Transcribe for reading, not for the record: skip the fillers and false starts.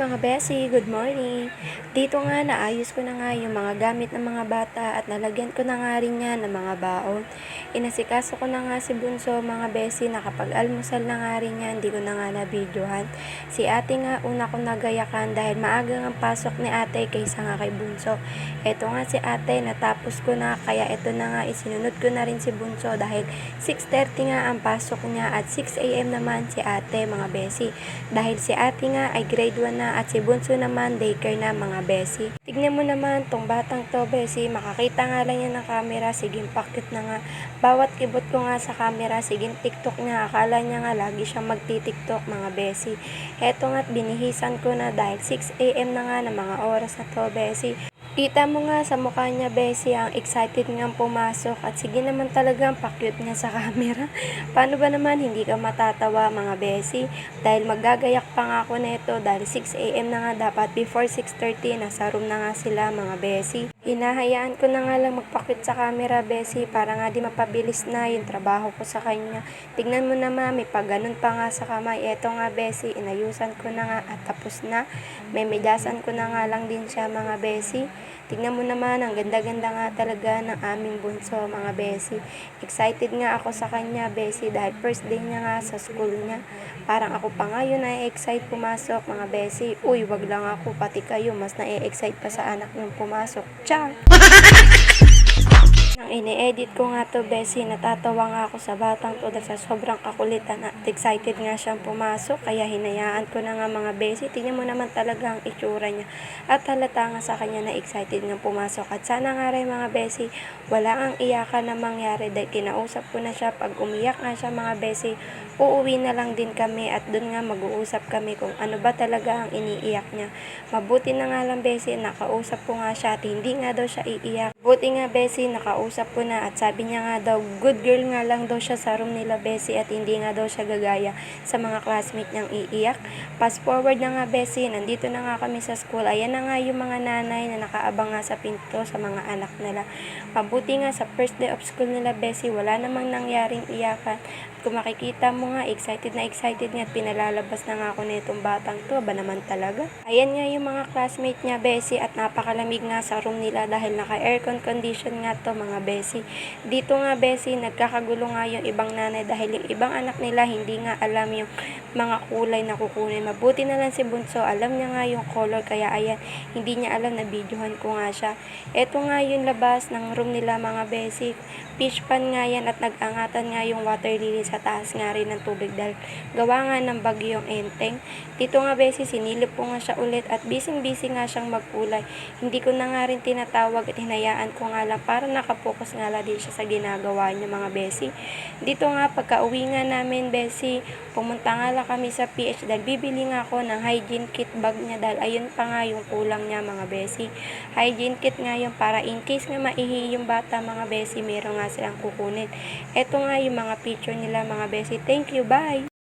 mga besi, good morning. Dito nga naayos ko na nga yung mga gamit ng mga bata at nalagyan ko na nga rin yan ng mga baon. Inasikaso ko na nga si Bunso mga besi, nakapag-almusal na nga rin yan, di ko na nga na-videohan. Si ate nga una ko nagayakan dahil maaga ang pasok ni ate kaysa nga kay Bunso. Eto nga si ate, natapos ko na kaya eto na nga isinunod ko na rin si Bunso dahil 6:30 nga ang pasok niya at 6 AM naman si ate mga besi. Dahil si ate nga ay grade 1 na at si Bunso naman daycare na mga besi. Tignan mo naman tong batang to besi, makakita nga lang yan ng camera, siging pakit na nga. Bawat kibot ko nga sa camera, siging TikTok niya, akala niya nga lagi siyang magti-TikTok mga besi. Eto nga't binihisan ko na dahil 6 AM na nga ng mga oras na to besi. Kita mo nga sa mukha niya, besi, ang excited nga pumasok at sige naman talagang pa-cute niya sa camera. Paano ba naman hindi ka matatawa mga besi? Dahil magagayak pa nga ako nito dahil 6 AM na nga dapat, before 6:30 nasa room na nga sila mga besi. Hinahayaan ko na nga lang magpa-cute sa camera besi para nga di mapabilis na yung trabaho ko sa kanya. Tignan mo naman, may pagganon pa nga sa kamay. Eto nga besi, inayusan ko na nga at tapos na. May medyasan ko na nga lang din siya mga besi. Tignan mo naman, ang ganda-ganda nga talaga ng aming Bunso mga besi. Excited nga ako sa kanya besi dahil first day niya nga sa school niya. Parang ako pa nga yun na-excite pumasok mga besi. Uy, wag lang ako, pati kayo mas na-excite pa sa anak niyong pumasok. Char! Nang ini-edit ko nga to besi, natatawa nga ako sa batang to dahil sa sobrang kakulitan at excited nga siyang pumasok, kaya hinayaan ko na nga mga besi. Tingnan mo naman talaga ang itsura niya at halata nga sa kanya na excited nga pumasok. At sana nga rin mga besi, wala ang iyakan na mangyari dahil kinausap ko na siya. Pag umiyak nga siya mga besi, uuwi na lang din kami at dun nga mag-uusap kami kung ano ba talaga ang iniiyak niya. Mabuti na nga lang besi, nakausap ko nga siya at hindi nga daw siya iiyak. Buti nga besi, nakausap ko na at sabi niya nga daw, good girl nga lang daw siya sa room nila besi at hindi nga daw siya gagaya sa mga classmate niyang iiyak. Fast forward na nga besi, nandito na nga kami sa school. Ayan na nga yung mga nanay na nakaabang nga sa pinto sa mga anak nila. Mabuti nga sa first day of school nila besi, wala namang nangyaring iyakan. Kung makikita mo nga, excited nga at pinalalabas na nga ako nitong batang to, ba naman talaga. Ayan nga yung mga classmate niya besi at napakalamig nga sa room nila dahil naka-aircon condition nga to mga besi. Dito nga besi, nagkakagulo nga yung ibang nanay dahil yung ibang anak nila hindi nga alam yung mga kulay na kukunin. Mabuti na lang si Bunso, alam niya nga yung color kaya ayan, hindi niya alam na videohan ko nga siya. Eto nga yung labas ng room nila mga besi. Fish pan nga yan at nag-angatan nga yung water lily sa taas nga rin ng tubig dahil gawa nga ng bagyong Enteng. Dito nga besi, sinilip ko nga siya ulit at busy nga siyang magkulay. Hindi ko na nga rin tinatawag at hinayaan ko nga lang para nakapokus nga lang din siya sa ginagawa niya mga besi. Dito nga pagka uwi nga namin besi, pumunta nga lang kami sa PH dahil bibili nga ako ng hygiene kit bag niya dahil ayun pa nga yung kulang niya mga besi. Hygiene kit nga yun para in case nga maihi yung bata mga besi, meron nga silang kukunin. Eto nga yung mga picture nila mga besi. Thank you, bye!